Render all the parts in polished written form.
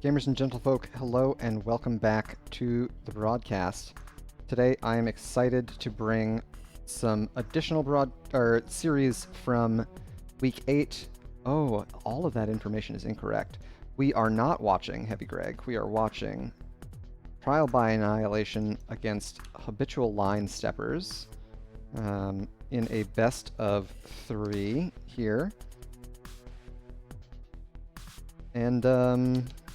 Gamers and gentlefolk, hello and welcome back to the broadcast. Today I am excited to bring some additional series from week 8. Oh, all of that information is incorrect. We are not watching Heavy Greg. We are watching Trial by Annihilation against Habitual Line Steppers in a best of 3 here. And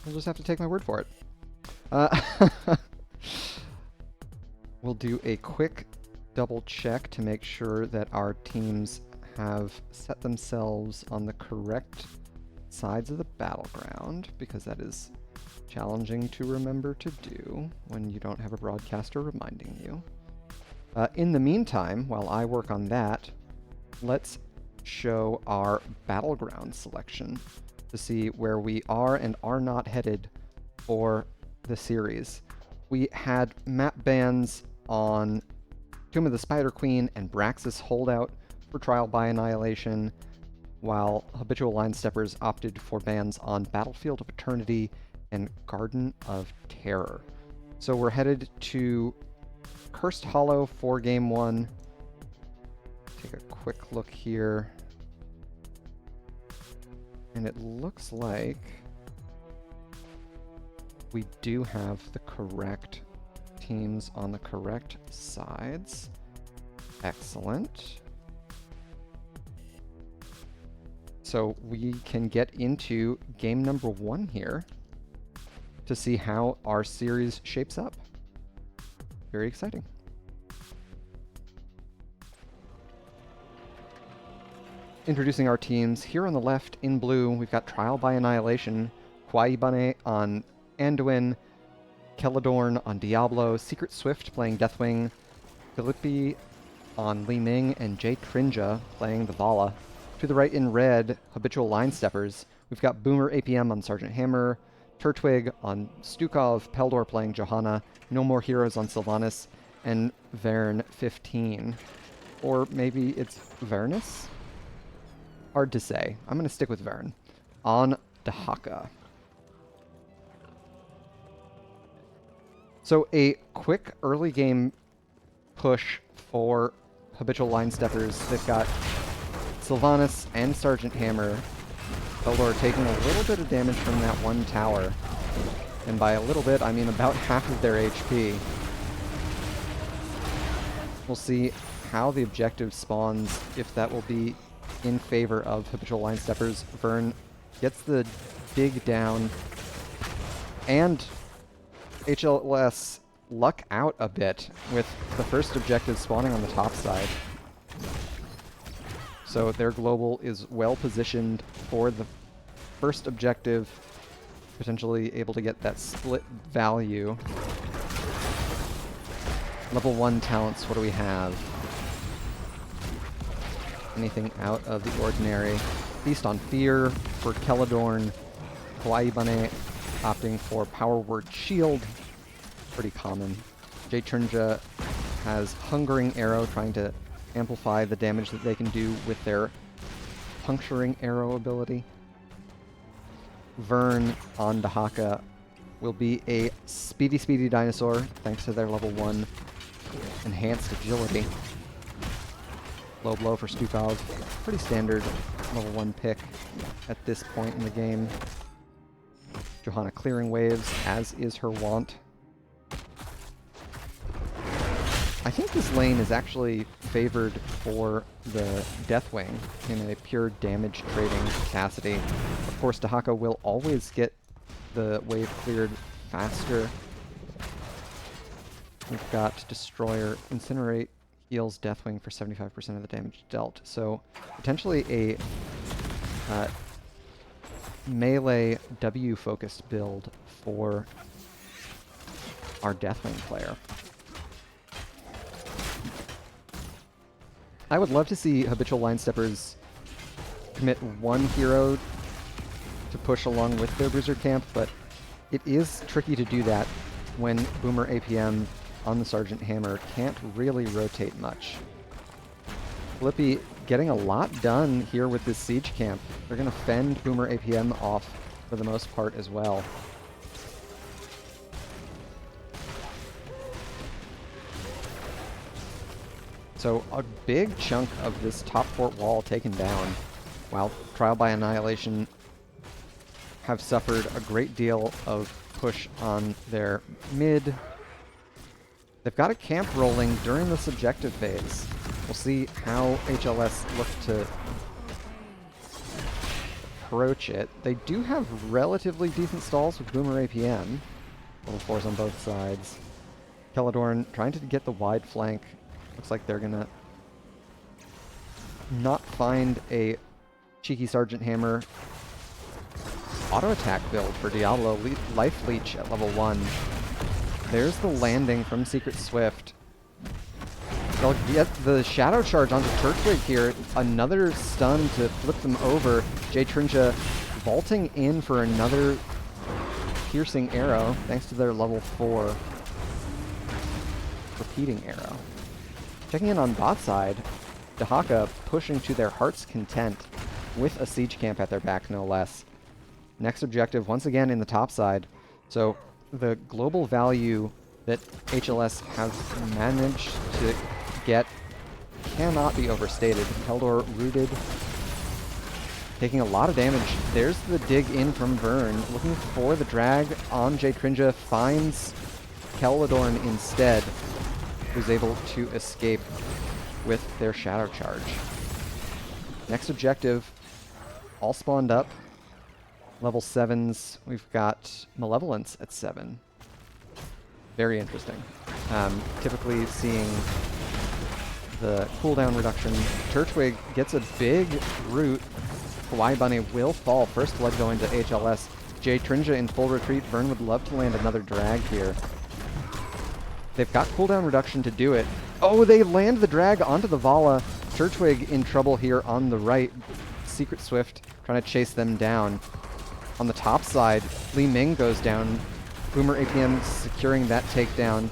you'll just have to take my word for it. We'll do a quick double check to make sure that our teams have set themselves on the correct sides of the battleground, because that is challenging to remember to do when you don't have a broadcaster reminding you. In the meantime, while I work on that, let's show our battleground selection to see where we are and are not headed for the series. We had map bans on Tomb of the Spider Queen and Braxis Holdout for Trial by Annihilation, while Habitual Line Steppers opted for bans on Battlefield of Eternity and Garden of Terror. So we're headed to Cursed Hollow for Game 1. Take a quick look here. And it looks like we do have the correct teams on the correct sides. Excellent. So we can get into game number 1 here to see how our series shapes up. Very exciting. Introducing our teams. Here on the left, in blue, we've got Trial by Annihilation, Kwaibane on Anduin, Keladorn on Diablo, Secret Swift playing Deathwing, Philippi on Li Ming, and Jay Trinja playing the Vala. To the right in red, Habitual Line Steppers, we've got Boomer APM on Sergeant Hammer, Turtwig on Stukov, Peldor playing Johanna, No More Heroes on Sylvanas, and Vern 15. Or maybe it's Vernus? Hard to say. I'm going to stick with Vern. On Dahaka. So a quick early game push for Habitual Line Steppers. They've got Sylvanas and Sergeant Hammer. Peldor taking a little bit of damage from that one tower. And by a little bit, I mean about half of their HP. We'll see how the objective spawns, if that will be in favor of Habitual Line Steppers. Vern gets the dig down, and HLS luck out a bit with the first objective spawning on the top side. So their global is well positioned for the first objective, potentially able to get that split value. Level 1 talents, what do we have? Anything out of the ordinary. Feast on Fear for Keladorn. Kwaibane opting for Power Word Shield. Pretty common. Jay Trinja has Hungering Arrow, trying to amplify the damage that they can do with their Puncturing Arrow ability. Vern on Dahaka will be a speedy dinosaur, thanks to their level 1 enhanced agility. Low blow for Stukov. Pretty standard level 1 pick at this point in the game. Johanna clearing waves, as is her wont. I think this lane is actually favored for the Deathwing in a pure damage trading capacity. Of course, Dahaka will always get the wave cleared faster. We've got Destroyer, Incinerate, heals Deathwing for 75% of the damage dealt. So potentially a melee W-focused build for our Deathwing player. I would love to see Habitual Line Steppers commit one hero to push along with their Bruiser camp, but it is tricky to do that when Boomer APM on the Sergeant Hammer can't really rotate much. Flippy getting a lot done here with this siege camp. They're going to fend Boomer APM off for the most part as well. So a big chunk of this top fort wall taken down, while Trial by Annihilation have suffered a great deal of push on their mid. They've got a camp rolling during this objective phase. We'll see how HLS look to approach it. They do have relatively decent stalls with Boomer APM. Level 4s on both sides. Keladorn trying to get the wide flank. Looks like they're gonna not find a cheeky Sergeant Hammer auto attack build for Diablo. Life Leech at level 1. There's the landing from Secret Swift. They'll get the Shadow Charge onto Turtwig here. Another stun to flip them over. Trinja vaulting in for another piercing arrow, thanks to their level 4 repeating arrow. Checking in on bot side, Dahaka pushing to their heart's content with a siege camp at their back, no less. Next objective, once again in the top side. So the global value that HLS have managed to get cannot be overstated. Keldor rooted, taking a lot of damage. There's the dig in from Vern, looking for the drag on Trinja, finds Keladorn instead, who's able to escape with their Shadow Charge. Next objective, all spawned up. Level 7s, we've got Malevolence at 7. Very interesting. Typically seeing the cooldown reduction. Turtwig gets a big root. Kawaii Bunny will fall. First blood going to HLS. Trinja in full retreat. Vern would love to land another drag here. They've got cooldown reduction to do it. Oh, they land the drag onto the Vala. Turtwig in trouble here on the right. Secret Swift trying to chase them down. On the top side, Li Ming goes down. Boomer APM securing that takedown.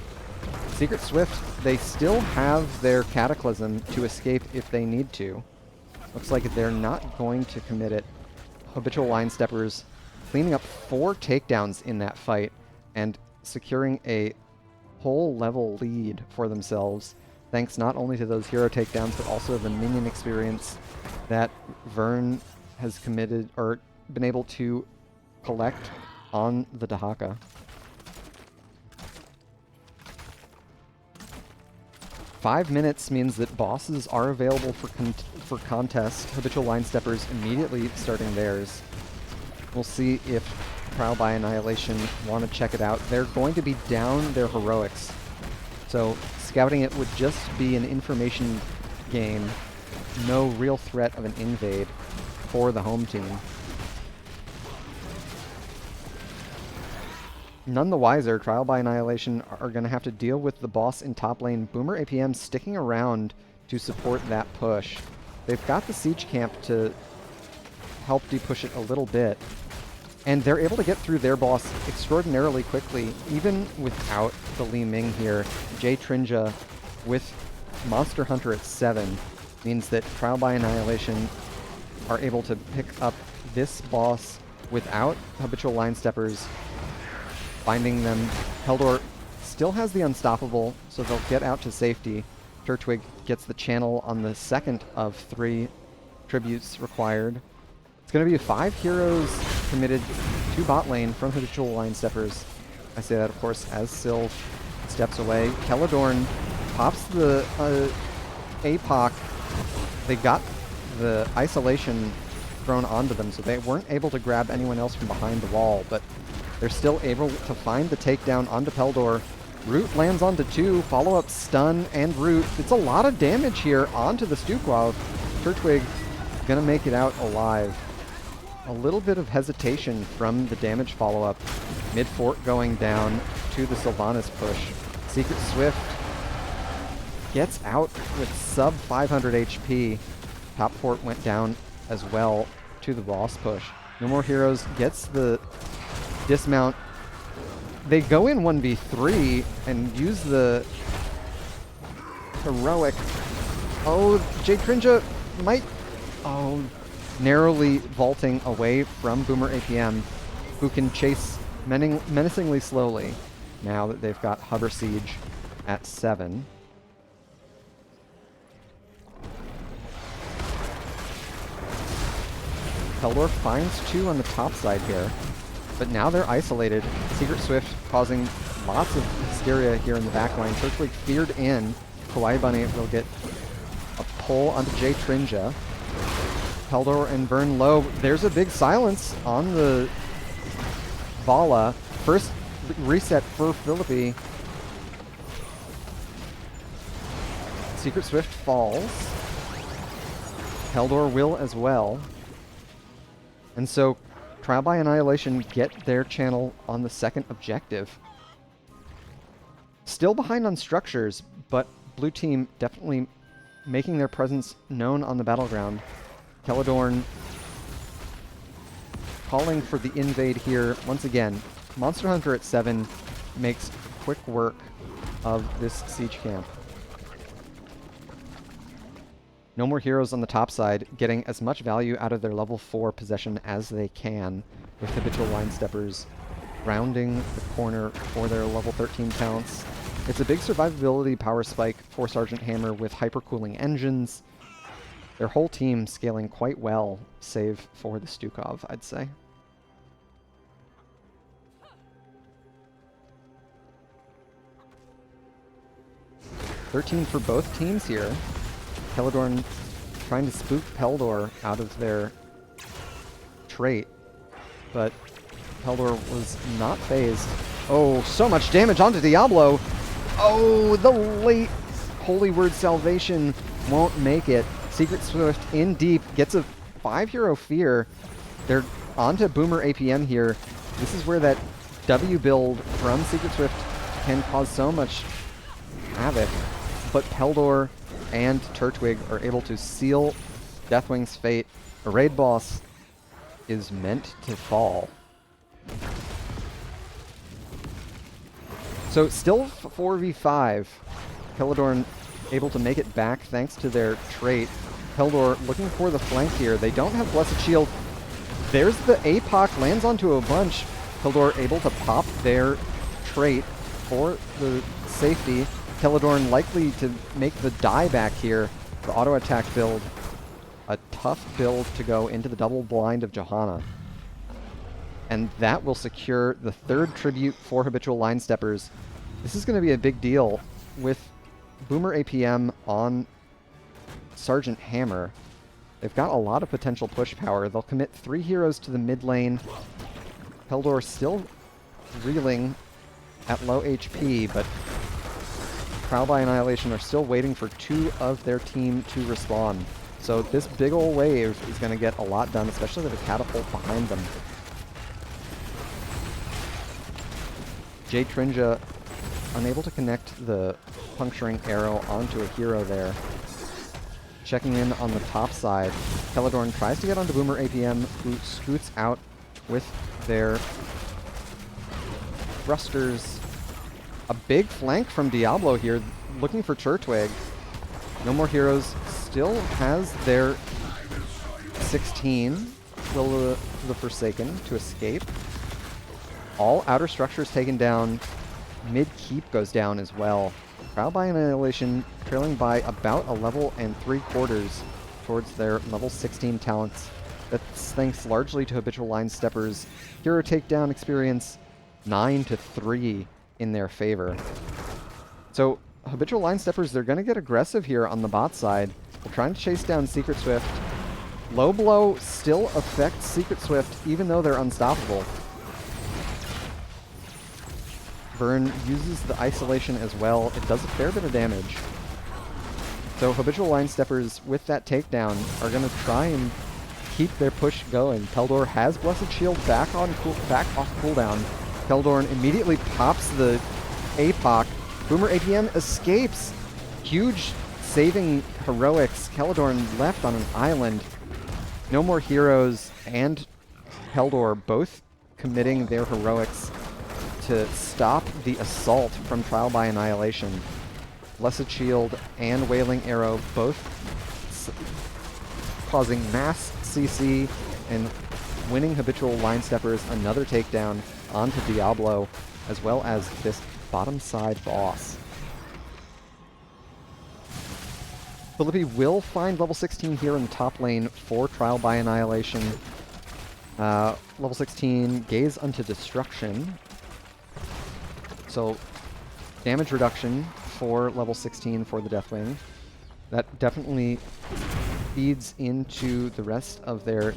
Secret Swift, they still have their Cataclysm to escape if they need to. Looks like they're not going to commit it. Habitual Line Steppers cleaning up 4 takedowns in that fight and securing a whole level lead for themselves, thanks not only to those hero takedowns, but also the minion experience that Vern has committed or been able to collect on the Dahaka. 5 minutes means that bosses are available for contest. Habitual Line Steppers immediately starting theirs. We'll see if Trial by Annihilation want to check it out. They're going to be down their heroics. So scouting it would just be an information game. No real threat of an invade for the home team. None the wiser, Trial by Annihilation are going to have to deal with the boss in top lane. Boomer APM sticking around to support that push. They've got the siege camp to help de-push it a little bit. And they're able to get through their boss extraordinarily quickly, even without the Li Ming here. Trinja with Monster Hunter at 7 means that Trial by Annihilation are able to pick up this boss without Habitual Line Steppers finding them. Keldor still has the Unstoppable, so they'll get out to safety. Turtwig gets the channel on the second of 3 tributes required. It's going to be 5 heroes committed to bot lane from Habitual Line Steppers. I say that, of course, as Sylv steps away. Keladorn pops the APOC. They got the isolation thrown onto them, so they weren't able to grab anyone else from behind the wall, but they're still able to find the takedown onto Peldor. Root lands onto 2, follow-up stun and root. It's a lot of damage here onto the Stukwav. Turtwig gonna make it out alive. A little bit of hesitation from the damage follow-up. Mid-fort going down to the Sylvanas push. Secret Swift gets out with sub 500 HP. Top fort went down as well to the boss push. No More Heroes gets the dismount. They go in 1v3 and use the heroic. Oh, Trinja might... Oh, narrowly vaulting away from Boomer APM, who can chase menacingly slowly now that they've got Hover Siege at 7. Peldor finds 2 on the top side here, but now they're isolated. Secret Swift causing lots of hysteria here in the backline. Turtwig feared in. Kawaii Bunny will get a pull onto J Trinja. Peldor and Vern low. There's a big silence on the Vala. First reset for Philippi. Secret Swift falls. Peldor will as well. And so Trial by Annihilation get their channel on the second objective. Still behind on structures, but blue team definitely making their presence known on the battleground. Celadorn calling for the invade here. Once again, Monster Hunter at 7 makes quick work of this siege camp. No More Heroes on the top side, getting as much value out of their level 4 possession as they can, with Habitual Line Steppers rounding the corner for their level 13 talents. It's a big survivability power spike for Sergeant Hammer with hypercooling engines. Their whole team scaling quite well, save for the Stukov, I'd say. $13 for both teams here. Celadorn trying to spook Peldor out of their trait, but Peldor was not phased. Oh, so much damage onto Diablo! Oh, the late Holy Word Salvation won't make it. Secret Swift in deep, gets a 5-hero fear. They're onto Boomer APM here. This is where that W build from Secret Swift can cause so much havoc, but Peldor and Turtwig are able to seal Deathwing's fate. A raid boss is meant to fall. So still 4v5. Celadorn able to make it back thanks to their trait. Peldor looking for the flank here. They don't have Blessed Shield. There's the APOC, lands onto a bunch. Peldor able to pop their trait for the safety. Celadorn likely to make the die back here. The auto attack build. A tough build to go into the double blind of Johanna. And that will secure the 3rd tribute for Habitual Line Steppers. This is going to be a big deal with Boomer APM on Sergeant Hammer. They've got a lot of potential push power. They'll commit 3 heroes to the mid lane. Peldor still reeling at low HP, but Trial by Annihilation are still waiting for 2 of their team to respawn. So this big ol' wave is going to get a lot done, especially with a catapult behind them. J Trinja unable to connect the puncturing arrow onto a hero there. Checking in on the top side. Celadorn tries to get onto Boomer APM, who scoots out with their thrusters. A big flank from Diablo here, looking for Turtwig. No More Heroes still has their 16. Will the Forsaken to escape. All outer structures taken down. Mid keep goes down as well. Trial by Annihilation trailing by about a level and 3/4 towards their level 16 talents. That's thanks largely to Habitual Line Steppers' hero takedown experience, 9-3 in their favor. So Habitual Line Steppers, they're going to get aggressive here on the bot side. They're trying to chase down Secret Swift. Low blow still affects Secret Swift even though they're unstoppable. Vern uses the isolation as well. It does a fair bit of damage. So Habitual Line Steppers with that takedown are going to try and keep their push going. Peldor has Blessed Shield back off cooldown. Celadorn immediately pops the APOC. Boomer APM escapes. Huge saving heroics. Celadorn left on an island. No More Heroes and Peldor both committing their heroics to stop the assault from Trial by Annihilation. Blessed Shield and Wailing Arrow both causing mass CC and winning Habitual Line Steppers another takedown onto Diablo, as well as this bottom side boss. Philippi will find level 16 here in the top lane for Trial by Annihilation. Level 16, Gaze unto Destruction. So damage reduction for level 16 for the Deathwing. That definitely feeds into the rest of their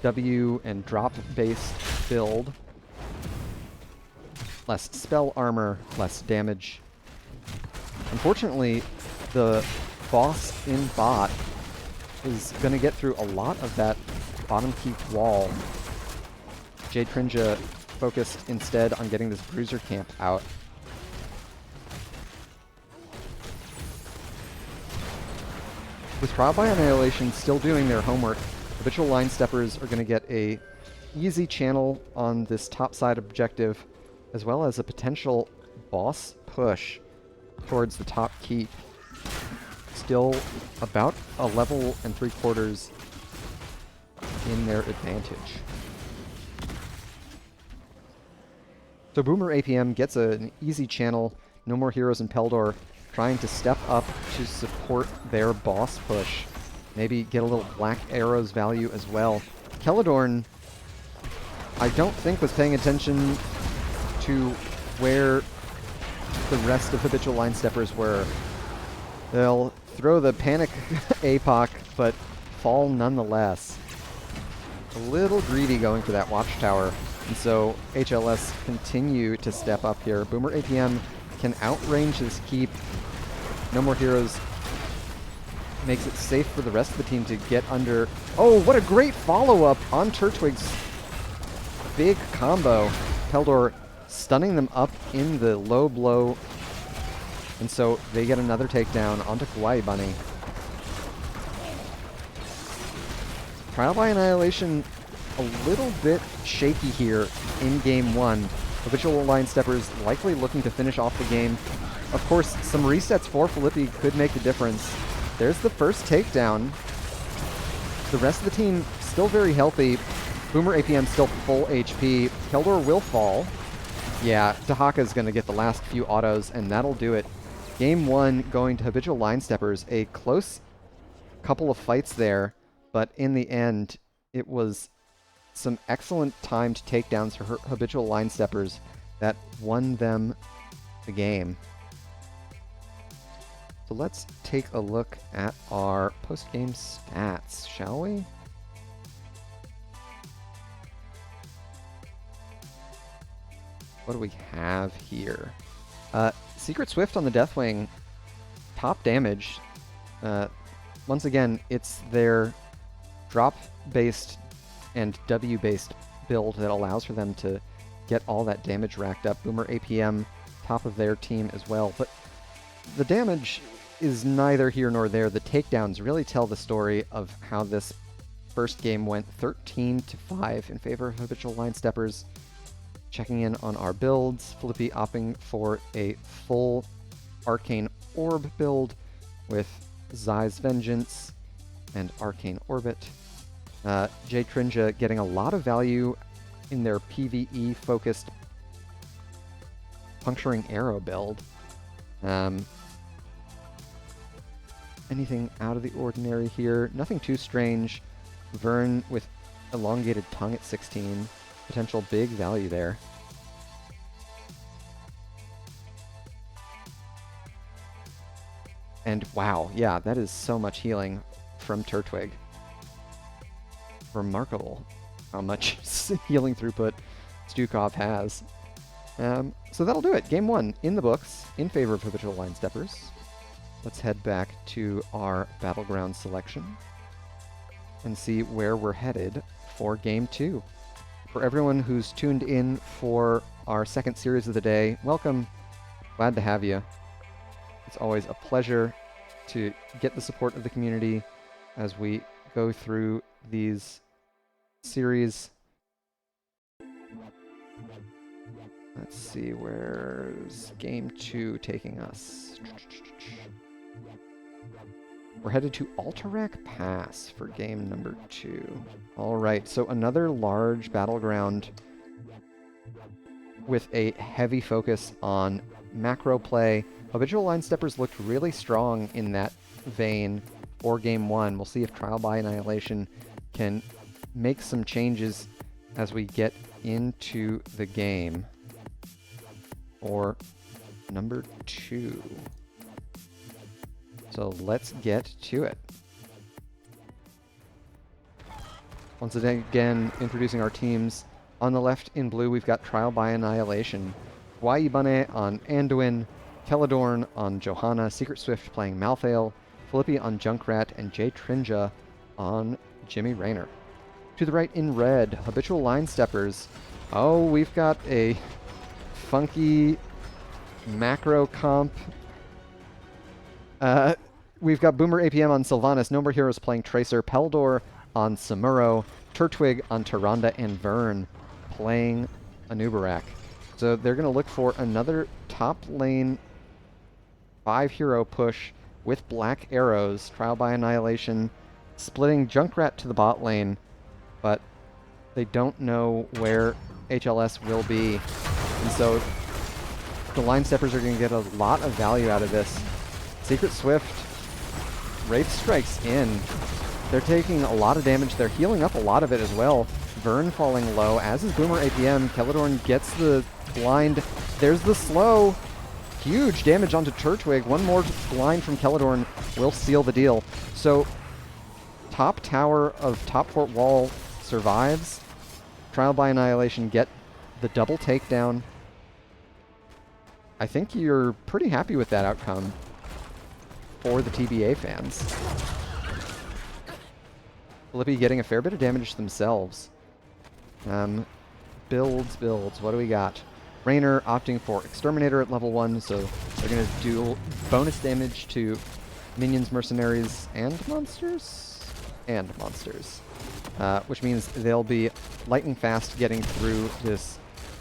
W and drop-based build. Less spell armor, less damage. Unfortunately, the boss in bot is going to get through a lot of that bottom keep wall. Jade Trinja focused instead on getting this bruiser camp out. With Trial by Annihilation still doing their homework, Habitual Line Steppers are going to get a easy channel on this top side objective, as well as a potential boss push towards the top keep. Still about a level and 3/4 in their advantage. So Boomer APM gets an easy channel. No more heroes in Peldor, trying to step up to support their boss push. Maybe get a little Black Arrows value as well. Keladorn, I don't think was paying attention to where the rest of Habitual Line Steppers were. They'll throw the Panic APOC, but fall nonetheless. A little greedy going for that Watchtower, and so HLS continue to step up here. Boomer APM can outrange this keep. No more heroes. Makes it safe for the rest of the team to get under. Oh, what a great follow-up on Turtwig's big combo. Peldor stunning them up in the low blow. And so they get another takedown onto Kawaii Bunny. Trial by Annihilation a little bit shaky here in game one. Habitual Line Steppers likely looking to finish off the game. Of course, some resets for Filippi could make the difference. There's the first takedown. The rest of the team still very healthy. Boomer APM still full HP. Keldor will fall. Yeah, Tahaka's going to get the last few autos, and that'll do it. Game one going to Habitual Line Steppers. A close couple of fights there, but in the end, it was some excellent timed takedowns for Habitual Line Steppers that won them the game. So let's take a look at our post-game stats, shall we? What do we have here? Secret Swift on the Deathwing, top damage. Once again, it's their drop-based and W-based build that allows for them to get all that damage racked up. Boomer APM, top of their team as well. But the damage is neither here nor there. The takedowns really tell the story of how this first game went. 13-5 in favor of Habitual Line Steppers. Checking in on our builds. Filippi opting for a full Arcane Orb build with Zai's Vengeance and Arcane Orbit. Jade Trinja getting a lot of value in their PvE-focused Puncturing Arrow build. Anything out of the ordinary here? Nothing too strange. Vern with Elongated Tongue at 16. Potential big value there. And wow, yeah, that is so much healing from Turtwig. Remarkable how much healing throughput Stukov has. So that'll do it. Game one in the books in favor of Habitual Line Steppers. Let's head back to our Battleground selection and see where we're headed for Game 2. For everyone who's tuned in for our second series of the day, welcome. Glad to have you. It's always a pleasure to get the support of the community as we go through these series. Let's see, where's Game 2 taking us? We're headed to Alterac Pass for game number 2. Alright, so another large battleground with a heavy focus on macro play. Habitual Line Steppers looked really strong in that vein for game 1. We'll see if Trial by Annihilation can make some changes as we get into the game for number 2. So let's get to it. Once again, introducing our teams. On the left in blue, we've got Trial by Annihilation. Waibane on Anduin, Keladorn on Johanna, Secret Swift playing Malthael, Philippi on Junkrat, and Jay Trinja on Jimmy Raynor. To the right in red, Habitual Line Steppers. Oh, we've got a funky macro comp. We've got Boomer APM on Sylvanas, No More Heroes playing Tracer, Peldor on Samuro, Turtwig on Tyrande, and Vern playing Anubarak. So they're going to look for another top lane 5-hero push with Black Arrows, Trial by Annihilation, splitting Junkrat to the bot lane, but they don't know where HLS will be. And so the Line Steppers are going to get a lot of value out of this. Secret Swift, Wraith strikes in. They're taking a lot of damage. They're healing up a lot of it as well. Vern falling low, as is Boomer APM. Keladorn gets the blind. There's the slow. Huge damage onto Turtwig. One more blind from Keladorn will seal the deal. So top tower of Top Fort Wall survives. Trial by Annihilation get the double takedown. I think you're pretty happy with that outcome for the TBA fans. Philippi getting a fair bit of damage themselves. Builds. What do we got? Raynor opting for Exterminator at level 1, so they're going to do bonus damage to minions, mercenaries, and monsters? And monsters. Which means they'll be lightning fast getting through this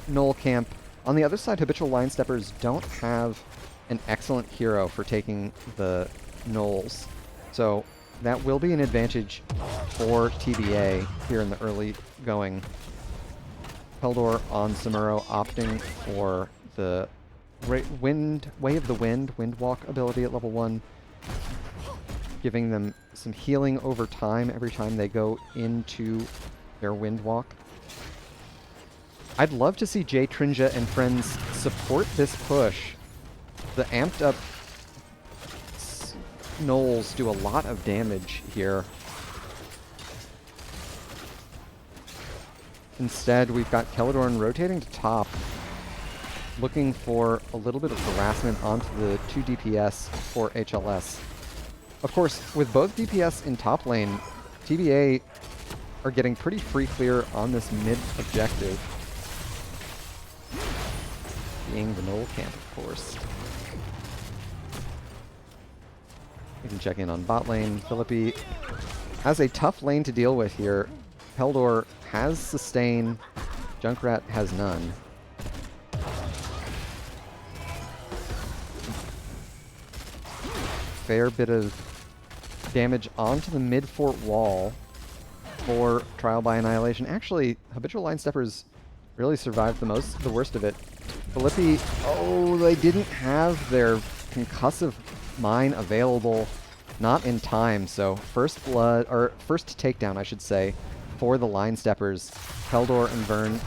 Knoll camp. On the other side, Habitual Line Steppers don't have an excellent hero for taking the Knolls. So that will be an advantage for TBA here in the early going. Peldor on Samuro opting for the Way of the Wind, Windwalk ability at level 1, giving them some healing over time every time they go into their Windwalk. I'd love to see Jay Trinja and friends support this push. The amped up Knolls do a lot of damage here. Instead, we've got Keladorn rotating to top, looking for a little bit of harassment onto the 2 DPS for HLS. Of course, with both DPS in top lane, TBA are getting pretty free clear on this mid objective. Being the Knoll camp, of course. We can check in on bot lane. Philippi has a tough lane to deal with here. Peldor has sustain. Junkrat has none. Fair bit of damage onto the mid fort wall for Trial by Annihilation. Actually, Habitual Line Steppers really survived the worst of it. Philippi, oh, they didn't have their concussive mine available, not in time, so first takedown, I should say, for the Line Steppers. Peldor and Vern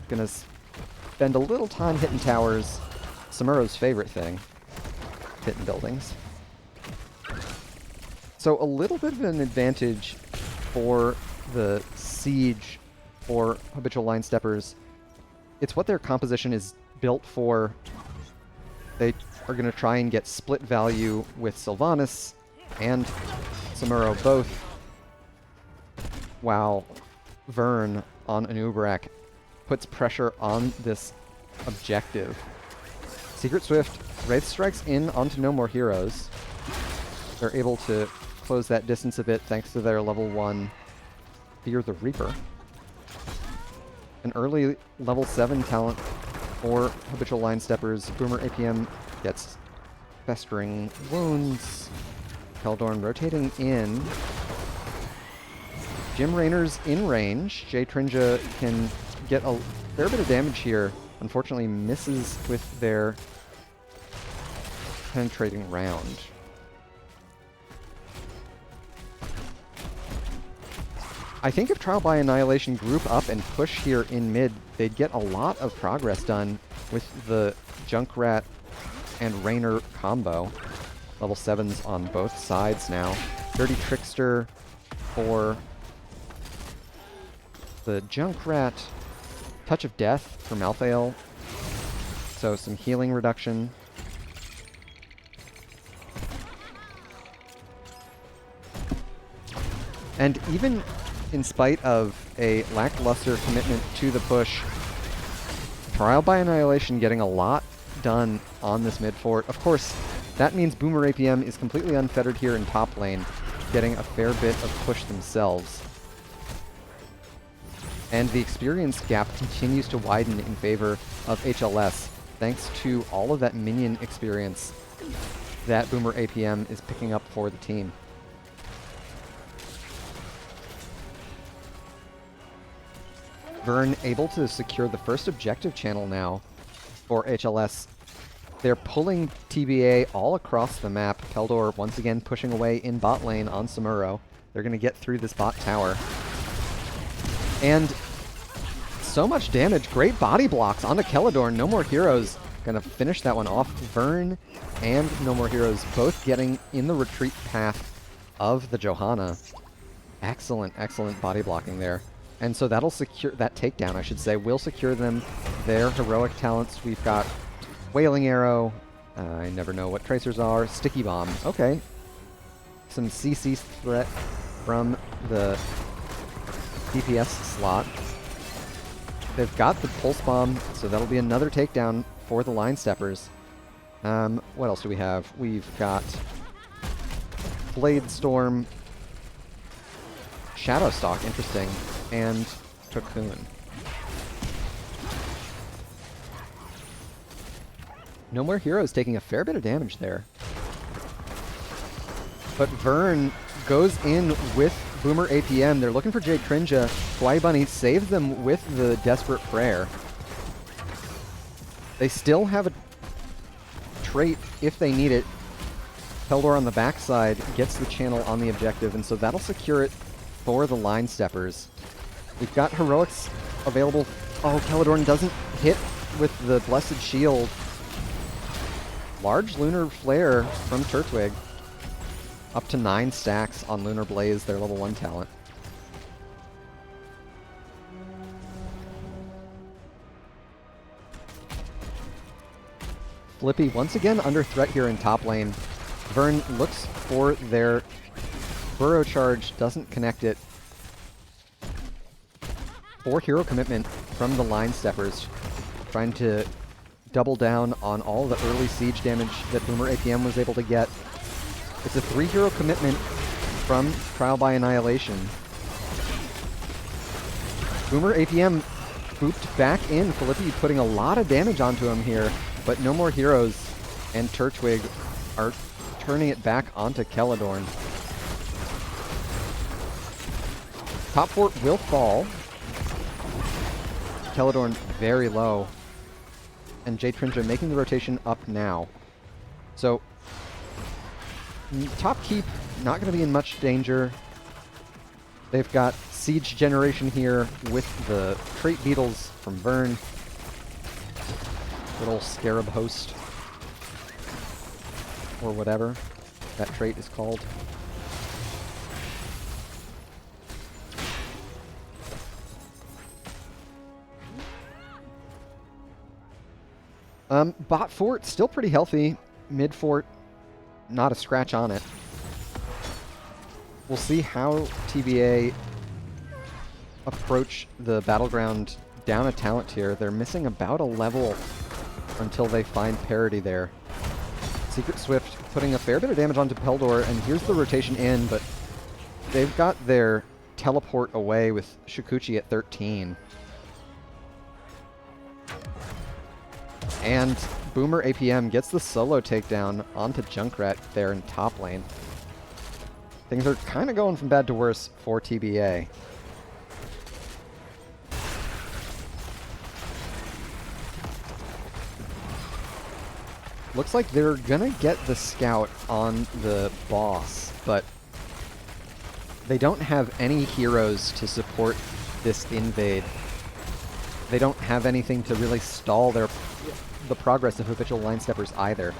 gonna spend a little time hitting towers. Samuro's favorite thing, hitting buildings. So a little bit of an advantage for the siege for Habitual Line Steppers. It's what their composition is built for. They are going to try and get split value with Sylvanas and Samuro both, while Vern on Anubarak puts pressure on this objective. Secret Swift Wraith strikes in onto No More Heroes. They're able to close that distance a bit thanks to their level 1 Fear the Reaper. An early level 7 talent for Habitual Line Steppers. Boomer APM gets Festering Wounds. Keldorn rotating in. Jim Raynor's in range. Jay Trinja can get a fair bit of damage here. Unfortunately misses with their penetrating round. I think if Trial by Annihilation group up and push here in mid, they'd get a lot of progress done with the Junkrat and Raynor combo. Level 7s on both sides now. Dirty Trickster for the Junkrat. Touch of Death for Malthael. So some healing reduction. And even in spite of a lackluster commitment to the push, Trial by Annihilation getting a lot done on this mid fort. Of course, that means Boomer APM is completely unfettered here in top lane, getting a fair bit of push themselves. And the experience gap continues to widen in favor of HLS, thanks to all of that minion experience that Boomer APM is picking up for the team. Vern able to secure the first objective channel now for HLS. They're pulling TBA all across the map. Keldor once again pushing away in bot lane on Samuro. They're going to get through this bot tower. And so much damage. Great body blocks onto Keldor. No More Heroes going to finish that one off. Vern and No More Heroes both getting in the retreat path of the Johanna. Excellent, excellent body blocking there. And so that'll secure, that takedown, I should say, will secure them their heroic talents. We've got Wailing Arrow, I never know what tracers are, Sticky Bomb, okay. Some CC threat from the DPS slot. They've got the Pulse Bomb, so that'll be another takedown for the Line Steppers. What else do we have? We've got Blade Storm, Shadowstalk, interesting, and Cocoon. No More Heroes taking a fair bit of damage there. But Vern goes in with Boomer APM. They're looking for Jade Trinja. Kawaii Bunny saves them with the Desperate Prayer. They still have a trait if they need it. Keldor on the backside gets the channel on the objective, and so that'll secure it for the Line Steppers. We've got heroics available. Oh, Keldor doesn't hit with the Blessed Shield. Large Lunar Flare from Turtwig. Up to 9 stacks on Lunar Blaze, their level 1 talent. Flippy once again under threat here in top lane. Vern looks for their Burrow Charge, doesn't connect it. 4 hero commitment from the Line Steppers, trying to double down on all the early siege damage that Boomer APM was able to get. It's a 3 hero commitment from Trial by Annihilation. Boomer APM booped back in, Filippi putting a lot of damage onto him here, but No More Heroes and Turtwig are turning it back onto Keldor. Top fort will fall. Keldor very low. And Jade Trinja making the rotation up now. So, top keep, not going to be in much danger. They've got siege generation here with the trait beetles from Vern. Little scarab host. Or whatever that trait is called. Bot fort, still pretty healthy. Mid fort, not a scratch on it. We'll see how TBA approach the battleground down a talent tier. They're missing about a level until they find parity there. Secret Swift putting a fair bit of damage onto Keldor, and here's the rotation in, but they've got their teleport away with Shikuchi at 13. And Boomer APM gets the solo takedown onto Junkrat there in top lane. Things are kind of going from bad to worse for TBA. Looks like they're gonna get the scout on the boss, but They don't have any heroes to support this invade. They don't have anything to really stall the progress of Habitual Line Steppers either.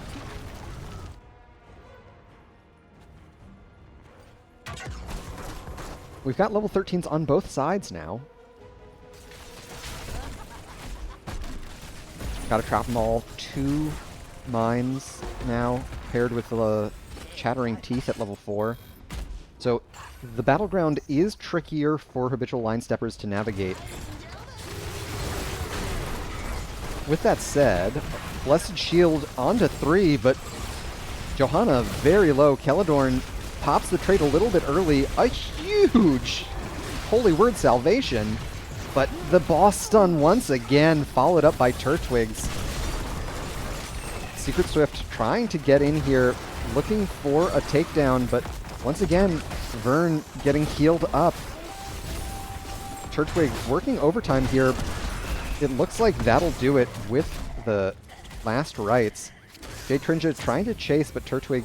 We've got level 13s on both sides now. Gotta trap them all. 2 mines now, paired with the Chattering Teeth at level 4. So the battleground is trickier for Habitual Line Steppers to navigate. With that said, Blessed Shield onto 3, but Johanna very low. Keladorn pops the trait a little bit early. A huge Holy Word salvation, but the boss stun once again, followed up by Turtwigs. Secret Swift trying to get in here, looking for a takedown, but once again, Vern getting healed up. Turtwig working overtime here. It looks like that'll do it with the last rites. J-Trinja trying to chase, but Turtwig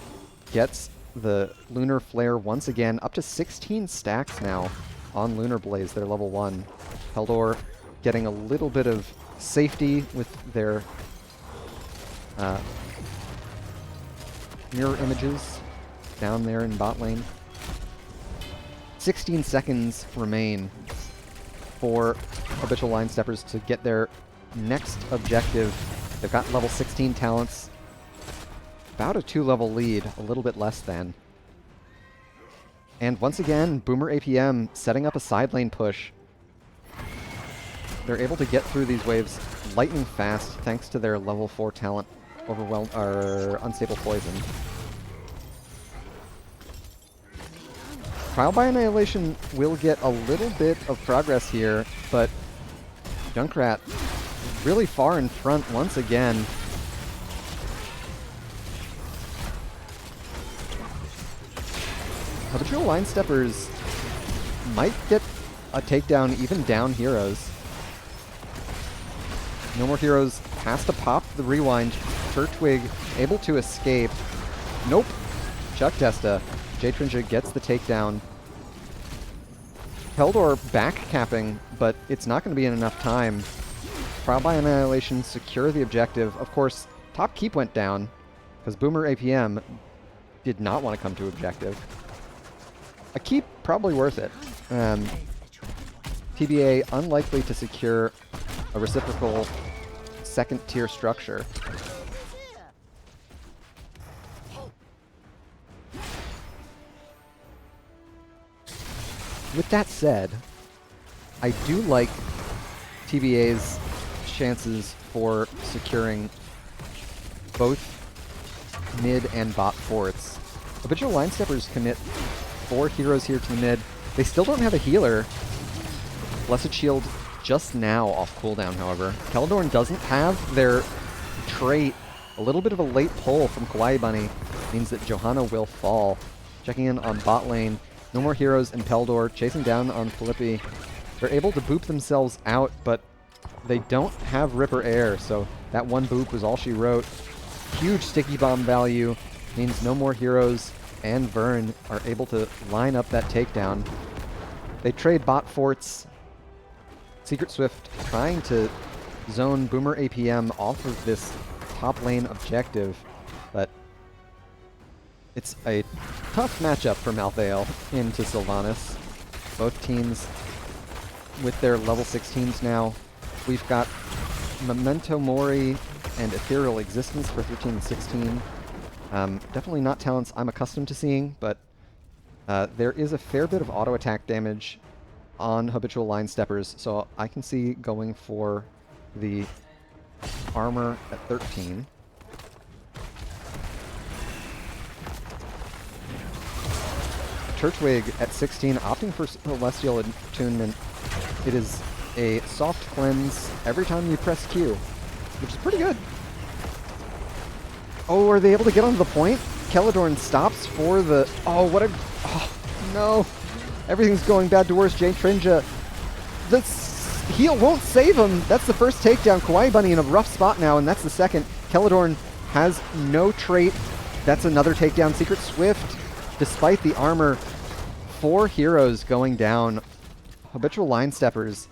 gets the Lunar Flare once again, up to 16 stacks now on Lunar Blaze, their level 1. Peldor getting a little bit of safety with their mirror images down there in bot lane. 16 seconds remain for Habitual Line Steppers to get their next objective. They've got level 16 talents. About a 2-level lead, a little bit less than. And once again, Boomer APM setting up a side lane push. They're able to get through these waves lightning fast thanks to their level 4 talent, Unstable Poison. Trial by Annihilation will get a little bit of progress here, but Junkrat really far in front once again. Habitual Line Steppers might get a takedown even down heroes. No More Heroes has to pop the rewind. Turtwig able to escape. Nope. Chuck Testa. J-Trinja gets the takedown. Peldor back capping, but it's not going to be in enough time. Trial by Annihilation secure the objective. Of course, top keep went down because Boomer APM did not want to come to objective. A keep probably worth it. TBA unlikely to secure a reciprocal second tier structure. With that said, I do like TBA's chances for securing both mid and bot forts. Habitual Line Steppers commit 4 heroes here to the mid. They still don't have a healer. Blessed Shield just now off cooldown, however. Keladorn doesn't have their trait. A little bit of a late pull from Kawaii Bunny means that Johanna will fall. Checking in on bot lane. No More Heroes and Peldor chasing down on Filippi. They're able to boop themselves out, but they don't have Ripper Air, so that one boop was all she wrote. Huge sticky bomb value means No More Heroes and Vern are able to line up that takedown. They trade bot forts. Secret Swift trying to zone Boomer APM off of this top lane objective, but it's a tough matchup for Malthael into Sylvanas. Both teams with their level 16s now. We've got Memento Mori and Ethereal Existence for 13 and 16. Definitely not talents I'm accustomed to seeing, but there is a fair bit of auto attack damage on Habitual Line Steppers, so I can see going for the armor at 13. Turtwig at 16, opting for Celestial Attunement. It is a soft cleanse every time you press Q, which is pretty good. Oh, are they able to get onto the point? Keladorn stops for the... Oh, what a... Oh, no. Everything's going bad to worse. J-Trinja. The heal won't save him. That's the first takedown. Kawaii Bunny in a rough spot now, and that's the second. Keladorn has no trait. That's another takedown. Secret Swift, despite the armor, 4 heroes going down. Habitual Line Steppers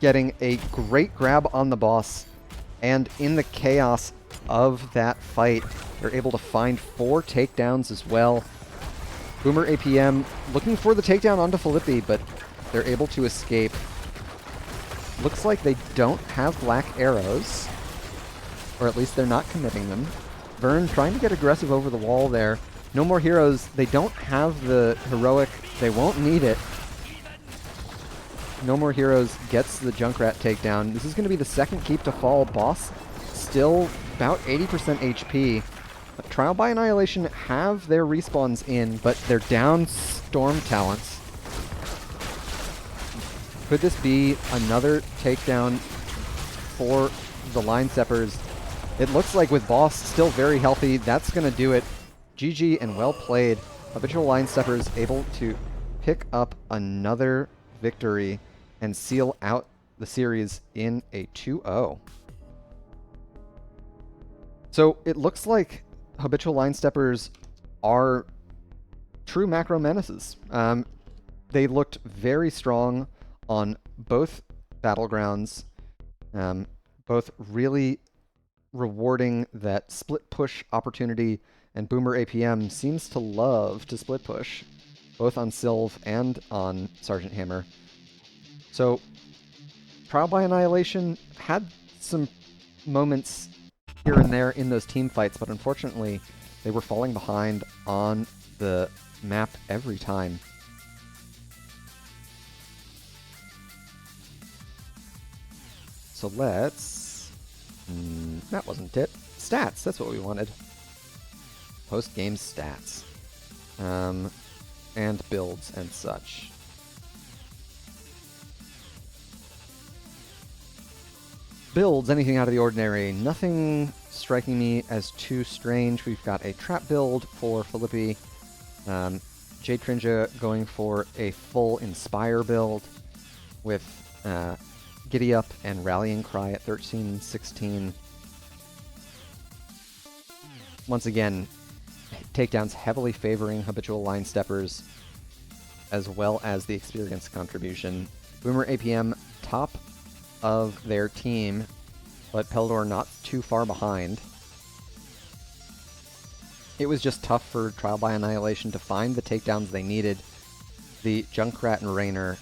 getting a great grab on the boss, and in the chaos of that fight, they're able to find 4 takedowns as well. Boomer APM looking for the takedown onto Filippi, but they're able to escape. Looks like they don't have black arrows, or at least they're not committing them. Vern trying to get aggressive over the wall there. No more heroes. They don't have the heroic. They won't need it. No more heroes gets the Junkrat takedown. This is going to be the second keep to fall. Boss still about 80% HP. Trial by Annihilation have their respawns in, but they're down Storm talents. Could this be another takedown for the Line Steppers? It looks like with Boss still very healthy, that's going to do it. GG and well played. Habitual Line Steppers able to pick up another victory and seal out the series in a 2-0. So it looks like Habitual Line Steppers are true macro menaces. They looked very strong on both battlegrounds, both really rewarding that split push opportunity, and Boomer APM seems to love to split push, both on Sylve and on Sergeant Hammer. So Trial by Annihilation had some moments here and there in those team fights, but unfortunately they were falling behind on the map every time. So let's... that wasn't it. Stats, that's what we wanted. Post-game stats. And builds and such. Builds, anything out of the ordinary. Nothing striking me as too strange. We've got a trap build for Filippi. Jade Trinja going for a full Inspire build with Giddy Up and Rallying Cry at 13-16. Once again, takedowns heavily favoring Habitual Line Steppers, as well as the experience contribution. Boomer APM top of their team, but Peldor not too far behind. It was just tough for Trial by Annihilation to find the takedowns they needed. The Junkrat and Raynor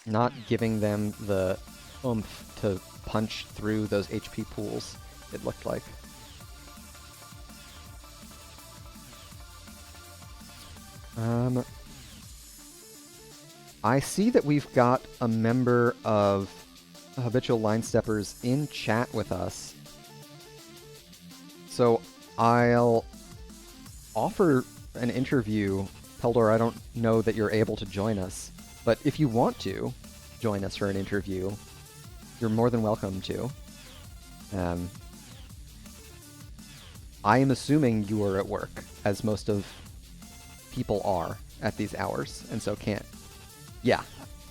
not giving them the oomph to punch through those HP pools, it looked like. I see that we've got a member of Habitual Line Steppers in chat with us. So I'll offer an interview. Peldor, I don't know that you're able to join us, but if you want to join us for an interview, you're more than welcome to. I am assuming you are at work, as most of people are at these hours, and so can't. Yeah,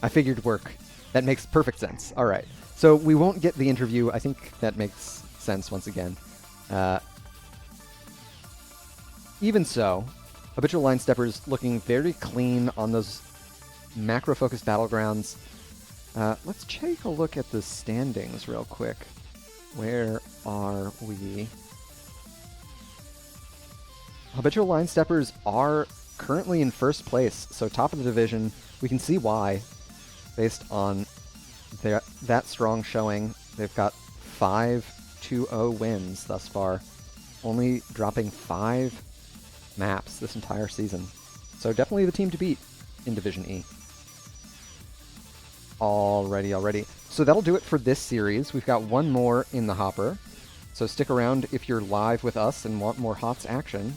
I figured work. That makes perfect sense. All right. So we won't get the interview. I think that makes sense once again. Even so, Habitual Line Steppers looking very clean on those macro-focused battlegrounds. Let's take a look at the standings real quick. Where are we? Habitual Line Steppers are currently in first place, so top of the division. We can see why, based on that strong showing. They've got 5-2-0 wins thus far, only dropping 5 maps this entire season. So definitely the team to beat in Division E. Alrighty. So that'll do it for this series. We've got one more in the hopper, so stick around if you're live with us and want more HOTS action.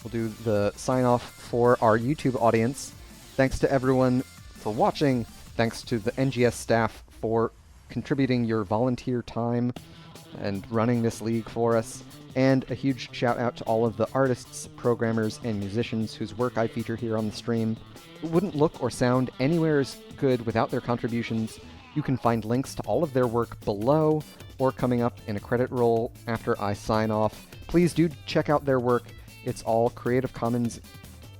We'll do the sign-off for our YouTube audience. Thanks to everyone for watching. Thanks to the NGS staff for contributing your volunteer time and running this league for us. And a huge shout out to all of the artists, programmers, and musicians whose work I feature here on the stream. It wouldn't look or sound anywhere as good without their contributions. You can find links to all of their work below or coming up in a credit roll after I sign off. Please do check out their work. It's all Creative Commons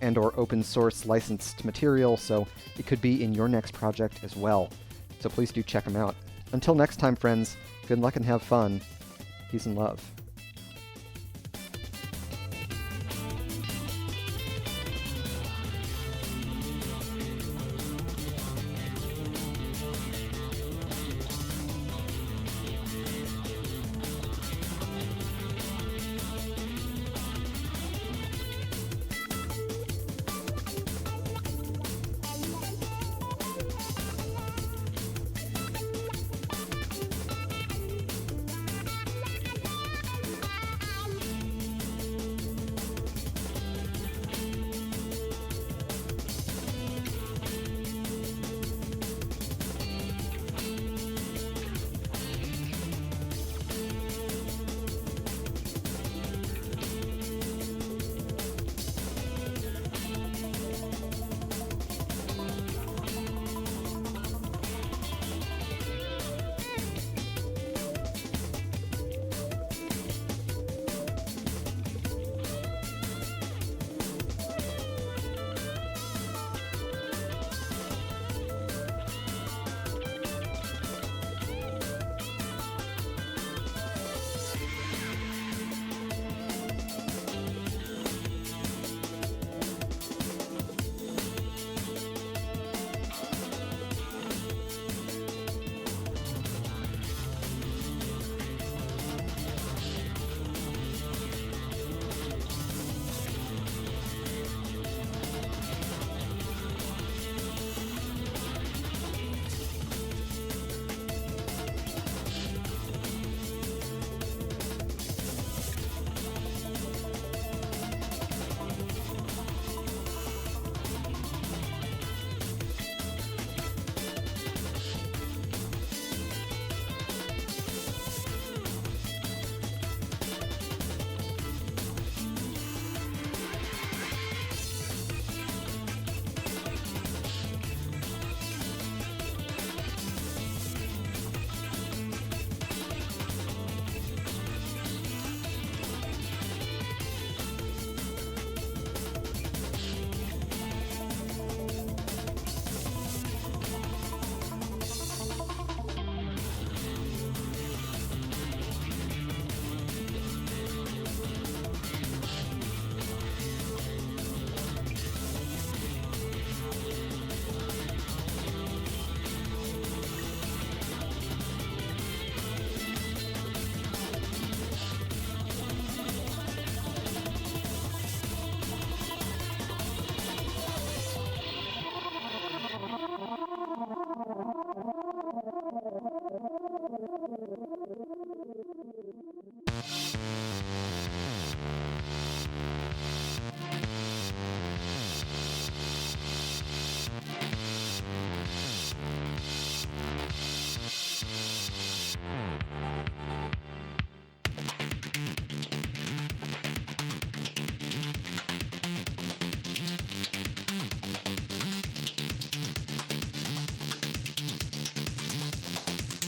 and or open source licensed material, so it could be in your next project as well. So please do check them out. Until next time, friends, good luck and have fun. Peace and love.